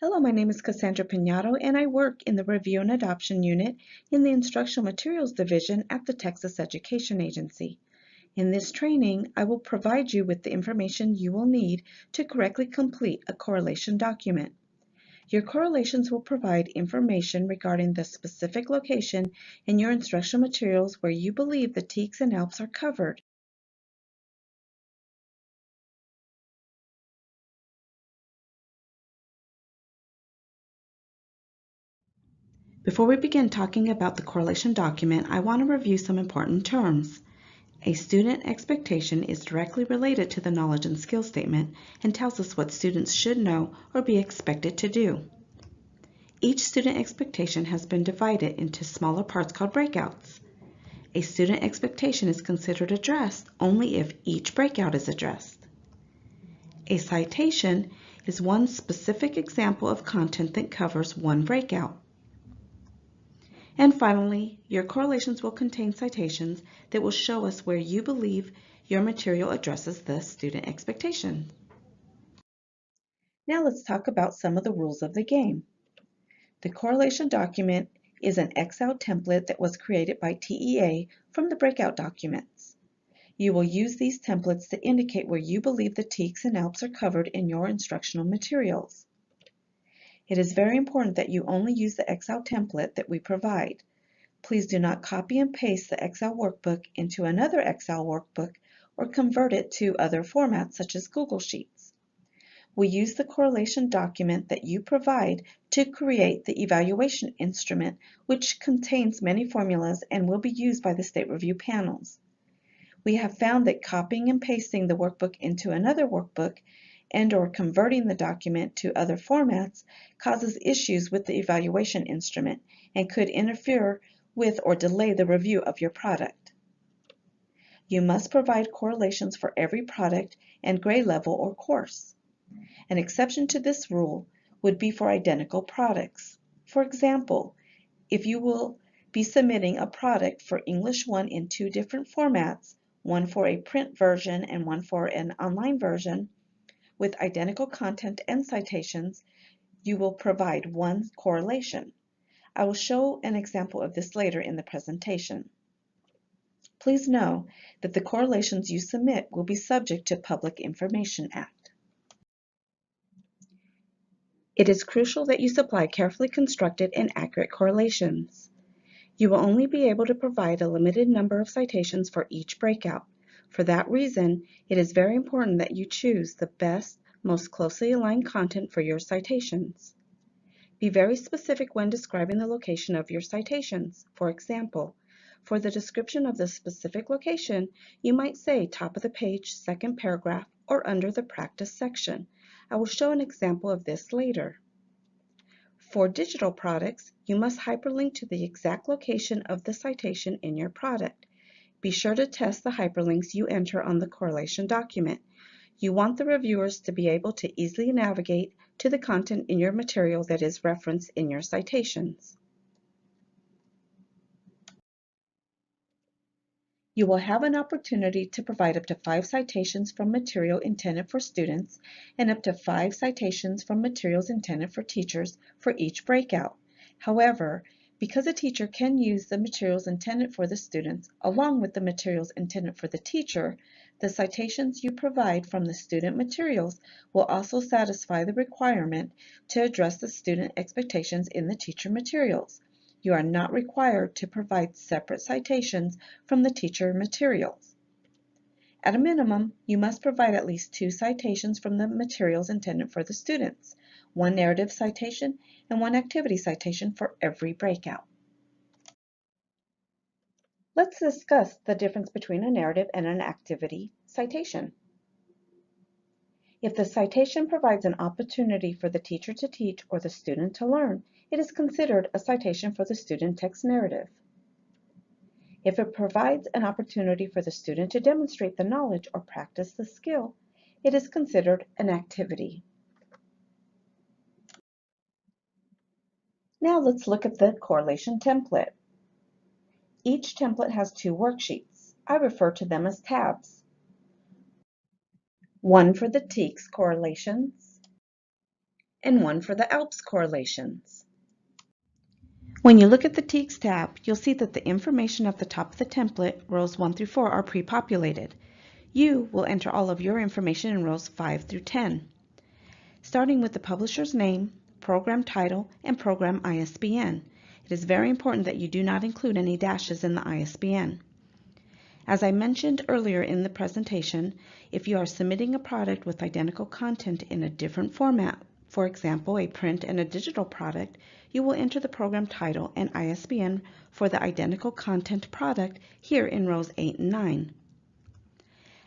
Hello, my name is Cassandra Piñato, and I work in the Review and Adoption Unit in the Instructional Materials Division at the Texas Education Agency. In this training, I will provide you with the information you will need to correctly complete a correlation document. Your correlations will provide information regarding the specific location in your instructional materials where you believe the TEKS and ALPS are covered. Before we begin talking about the correlation document, I want to review some important terms. A student expectation is directly related to the knowledge and skill statement and tells us what students should know or be expected to do. Each student expectation has been divided into smaller parts called breakouts. A student expectation is considered addressed only if each breakout is addressed. A citation is one specific example of content that covers one breakout. And finally, your correlations will contain citations that will show us where you believe your material addresses the student expectation. Now let's talk about some of the rules of the game. The correlation document is an Excel template that was created by TEA from the breakout documents. You will use these templates to indicate where you believe the TEKS and ALPS are covered in your instructional materials. It is very important that you only use the Excel template that we provide. Please do not copy and paste the Excel workbook into another Excel workbook or convert it to other formats such as Google Sheets. We use the correlation document that you provide to create the evaluation instrument, which contains many formulas and will be used by the state review panels. We have found that copying and pasting the workbook into another workbook and/or converting the document to other formats causes issues with the evaluation instrument and could interfere with or delay the review of your product. You must provide correlations for every product and grade level or course. An exception to this rule would be for identical products. For example, if you will be submitting a product for English 1 in two different formats, one for a print version and one for an online version, with identical content and citations, you will provide one correlation. I will show an example of this later in the presentation. Please know that the correlations you submit will be subject to Public Information Act. It is crucial that you supply carefully constructed and accurate correlations. You will only be able to provide a limited number of citations for each breakout. For that reason, it is very important that you choose the best, most closely aligned content for your citations. Be very specific when describing the location of your citations. For example, for the description of the specific location, you might say top of the page, second paragraph, or under the practice section. I will show an example of this later. For digital products, you must hyperlink to the exact location of the citation in your product. Be sure to test the hyperlinks you enter on the correlation document. You want the reviewers to be able to easily navigate to the content in your material that is referenced in your citations. You will have an opportunity to provide up to 5 citations from material intended for students and up to 5 citations from materials intended for teachers for each breakout. However, because a teacher can use the materials intended for the students along with the materials intended for the teacher, the citations you provide from the student materials will also satisfy the requirement to address the student expectations in the teacher materials. You are not required to provide separate citations from the teacher materials. At a minimum, you must provide at least 2 citations from the materials intended for the students, 1 narrative citation and 1 activity citation for every breakout. Let's discuss the difference between a narrative and an activity citation. If the citation provides an opportunity for the teacher to teach or the student to learn, it is considered a citation for the student text narrative. If it provides an opportunity for the student to demonstrate the knowledge or practice the skill, it is considered an activity. Now let's look at the correlation template. Each template has 2 worksheets. I refer to them as tabs. One for the TEKS correlations and one for the ALPS correlations. When you look at the TEKS tab, you'll see that the information at the top of the template, rows 1 through 4, are pre-populated. You will enter all of your information in rows 5 through 10. Starting with the publisher's name, program title, and program ISBN. It is very important that you do not include any dashes in the ISBN. As I mentioned earlier in the presentation, if you are submitting a product with identical content in a different format, for example, a print and a digital product, you will enter the program title and ISBN for the identical content product here in rows 8 and 9.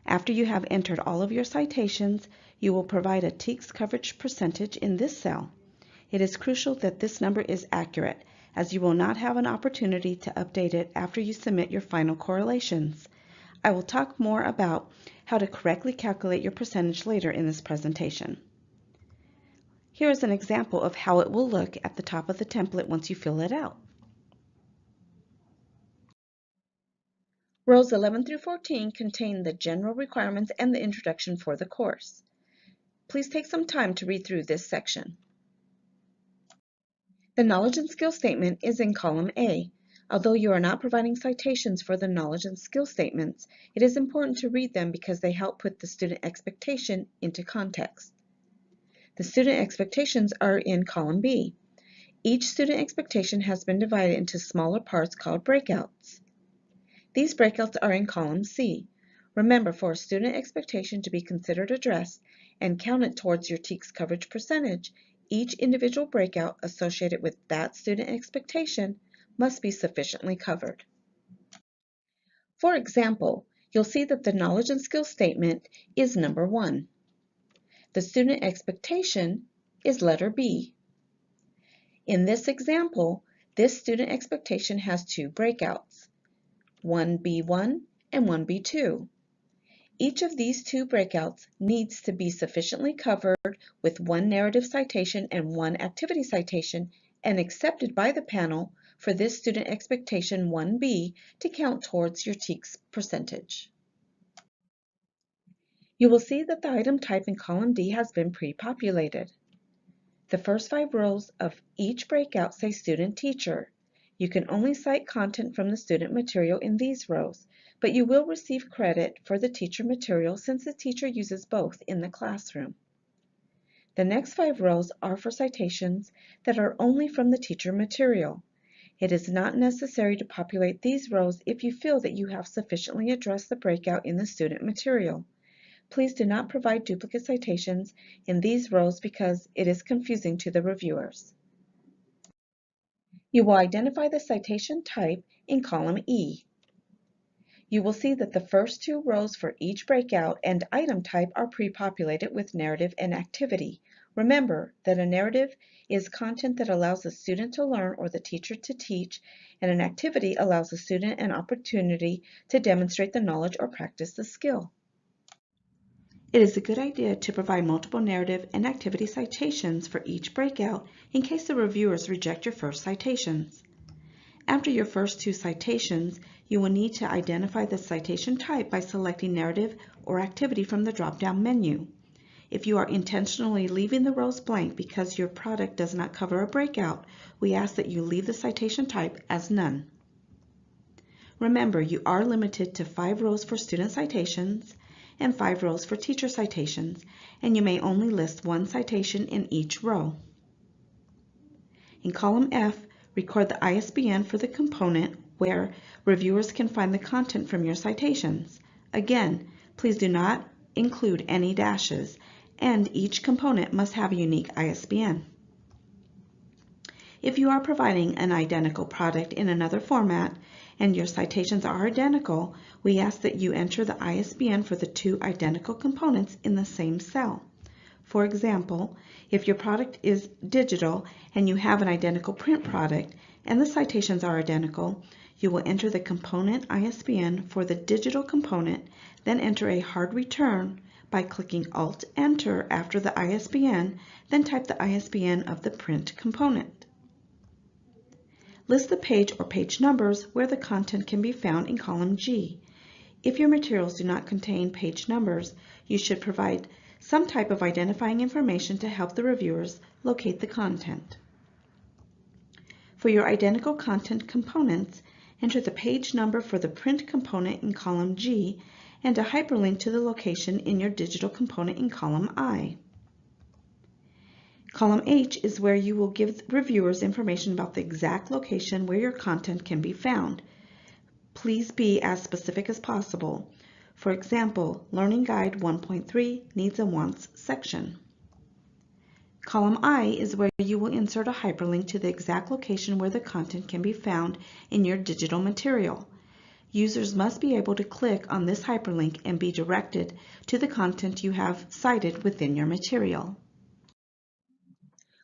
After you have entered all of your citations, you will provide a TEKS coverage percentage in this cell. It is crucial that this number is accurate, as you will not have an opportunity to update it after you submit your final correlations. I will talk more about how to correctly calculate your percentage later in this presentation. Here is an example of how it will look at the top of the template once you fill it out. Rows 11 through 14 contain the general requirements and the introduction for the course. Please take some time to read through this section. The knowledge and skill statement is in column A. Although you are not providing citations for the knowledge and skill statements, it is important to read them because they help put the student expectation into context. The student expectations are in column B. Each student expectation has been divided into smaller parts called breakouts. These breakouts are in column C. Remember, for a student expectation to be considered addressed and counted towards your TEKS coverage percentage, each individual breakout associated with that student expectation must be sufficiently covered. For example, you'll see that the knowledge and skill statement is number 1. The student expectation is letter B. In this example, this student expectation has 2 breakouts, 1B1 and 1B2. Each of these 2 breakouts needs to be sufficiently covered with 1 narrative citation and 1 activity citation and accepted by the panel for this student expectation 1B to count towards your TEKS percentage. You will see that the item type in column D has been pre-populated. The first 5 rows of each breakout say student teacher. You can only cite content from the student material in these rows, but you will receive credit for the teacher material since the teacher uses both in the classroom. The next 5 rows are for citations that are only from the teacher material. It is not necessary to populate these rows if you feel that you have sufficiently addressed the breakout in the student material. Please do not provide duplicate citations in these rows because it is confusing to the reviewers. You will identify the citation type in column E. You will see that the first 2 rows for each breakout and item type are pre-populated with narrative and activity. Remember that a narrative is content that allows the student to learn or the teacher to teach, and an activity allows the student an opportunity to demonstrate the knowledge or practice the skill. It is a good idea to provide multiple narrative and activity citations for each breakout in case the reviewers reject your first citations. After your first 2 citations, you will need to identify the citation type by selecting narrative or activity from the drop-down menu. If you are intentionally leaving the rows blank because your product does not cover a breakout, we ask that you leave the citation type as none. Remember, you are limited to 5 rows for student citations and 5 rows for teacher citations, and you may only list 1 citation in each row. In column F, record the ISBN for the component where reviewers can find the content from your citations. Again, please do not include any dashes, and each component must have a unique ISBN. If you are providing an identical product in another format and your citations are identical, we ask that you enter the ISBN for the 2 identical components in the same cell. For example, if your product is digital and you have an identical print product and the citations are identical, you will enter the component ISBN for the digital component, then enter a hard return by clicking Alt-Enter after the ISBN, then type the ISBN of the print component. List the page or page numbers where the content can be found in column G. If your materials do not contain page numbers, you should provide some type of identifying information to help the reviewers locate the content. For your identical content components, enter the page number for the print component in column G and a hyperlink to the location in your digital component in column I. Column H is where you will give reviewers information about the exact location where your content can be found. Please be as specific as possible. For example, Learning Guide 1.3 Needs and Wants section. Column I is where you will insert a hyperlink to the exact location where the content can be found in your digital material. Users must be able to click on this hyperlink and be directed to the content you have cited within your material.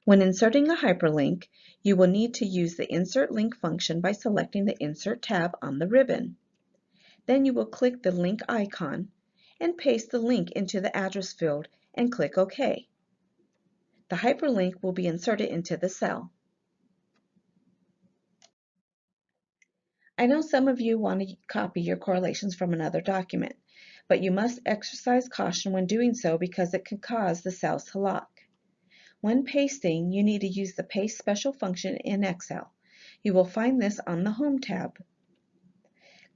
When inserting a hyperlink, you will need to use the Insert Link function by selecting the Insert tab on the ribbon. Then you will click the link icon and paste the link into the address field and click OK. The hyperlink will be inserted into the cell. I know some of you want to copy your correlations from another document, but you must exercise caution when doing so because it can cause the cells to lock. When pasting, you need to use the Paste Special function in Excel. You will find this on the Home tab.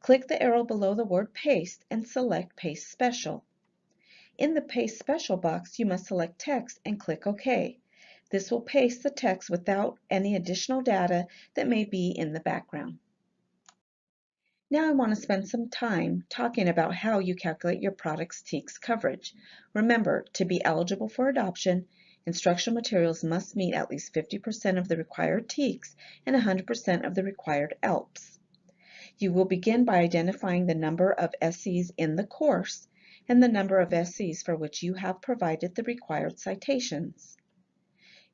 Click the arrow below the word Paste and select Paste Special. In the Paste Special box, you must select Text and click OK. This will paste the text without any additional data that may be in the background. Now I want to spend some time talking about how you calculate your product's TEKS coverage. Remember, to be eligible for adoption, instructional materials must meet at least 50% of the required TEKS and 100% of the required ELPs. You will begin by identifying the number of SEs in the course and the number of SEs for which you have provided the required citations.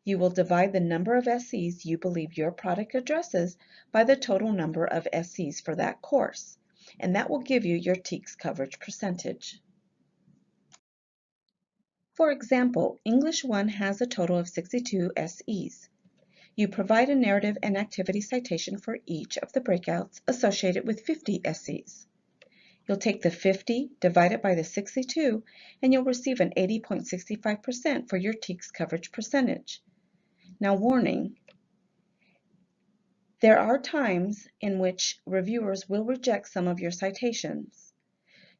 You will divide the number of SEs you believe your product addresses by the total number of SEs for that course, and that will give you your TEKS coverage percentage. For example, English 1 has a total of 62 SEs. You provide a narrative and activity citation for each of the breakouts associated with 50 SEs. You'll take the 50 divided by the 62 and you'll receive an 80.65% for your TEKS coverage percentage. Now, warning, there are times in which reviewers will reject some of your citations.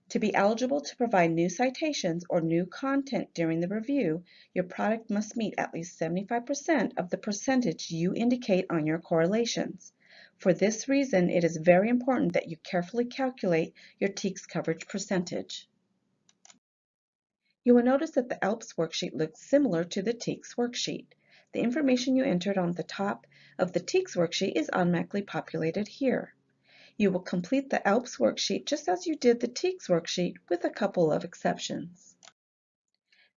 To be eligible to provide new citations or new content during the review, your product must meet at least 75% of the percentage you indicate on your correlations. For this reason, it is very important that you carefully calculate your TEKS coverage percentage. You will notice that the ELPS worksheet looks similar to the TEKS worksheet. The information you entered on the top of the TEKS worksheet is automatically populated here. You will complete the ELPS worksheet just as you did the TEKS worksheet with a couple of exceptions.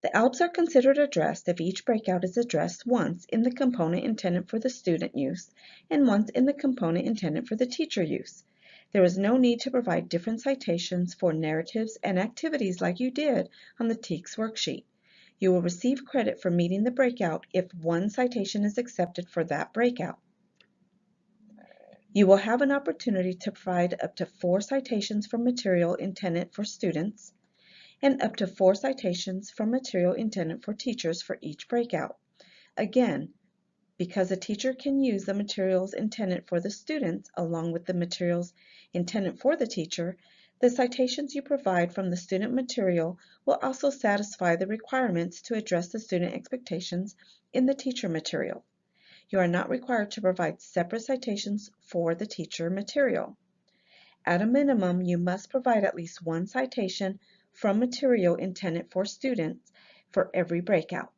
The ELPs are considered addressed if each breakout is addressed once in the component intended for the student use and once in the component intended for the teacher use. There is no need to provide different citations for narratives and activities like you did on the TEKS worksheet. You will receive credit for meeting the breakout if one citation is accepted for that breakout. You will have an opportunity to provide up to 4 citations for material intended for students and up to 4 citations for material intended for teachers for each breakout. Again, because a teacher can use the materials intended for the students along with the materials intended for the teacher, the citations you provide from the student material will also satisfy the requirements to address the student expectations in the teacher material. You are not required to provide separate citations for the teacher material. At a minimum, you must provide at least 1 citation from material intended for students for every breakout.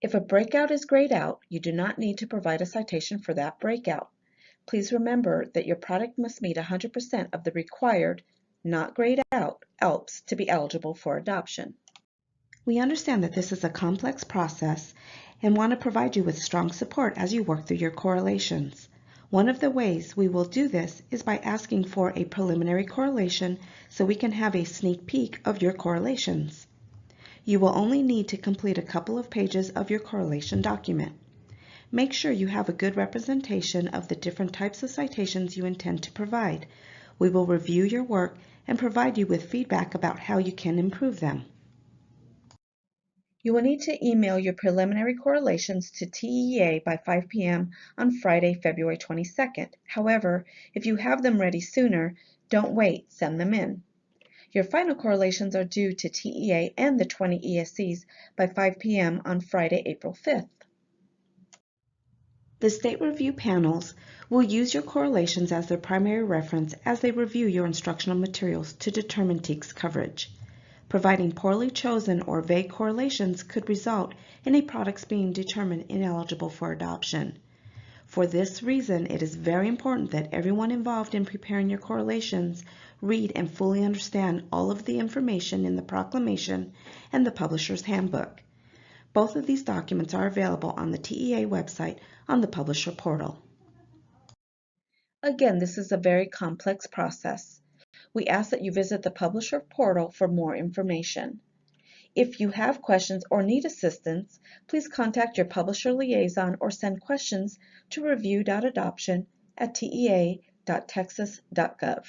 If a breakout is grayed out, you do not need to provide a citation for that breakout. Please remember that your product must meet 100% of the required, not grayed out, ELPs to be eligible for adoption. We understand that this is a complex process and want to provide you with strong support as you work through your correlations. One of the ways we will do this is by asking for a preliminary correlation so we can have a sneak peek of your correlations. You will only need to complete a couple of pages of your correlation document. Make sure you have a good representation of the different types of citations you intend to provide. We will review your work and provide you with feedback about how you can improve them. You will need to email your preliminary correlations to TEA by 5 p.m. on Friday, February 22nd. However, if you have them ready sooner, don't wait, send them in. Your final correlations are due to TEA and the 20 ESCs by 5 p.m. on Friday, April 5th. The state review panels will use your correlations as their primary reference as they review your instructional materials to determine TEKS coverage. Providing poorly chosen or vague correlations could result in a product being determined ineligible for adoption. For this reason, it is very important that everyone involved in preparing your correlations read and fully understand all of the information in the Proclamation and the Publisher's Handbook. Both of these documents are available on the TEA website on the Publisher portal. Again, this is a very complex process. We ask that you visit the Publisher portal for more information. If you have questions or need assistance, please contact your publisher liaison or send questions to review.adoption@tea.texas.gov.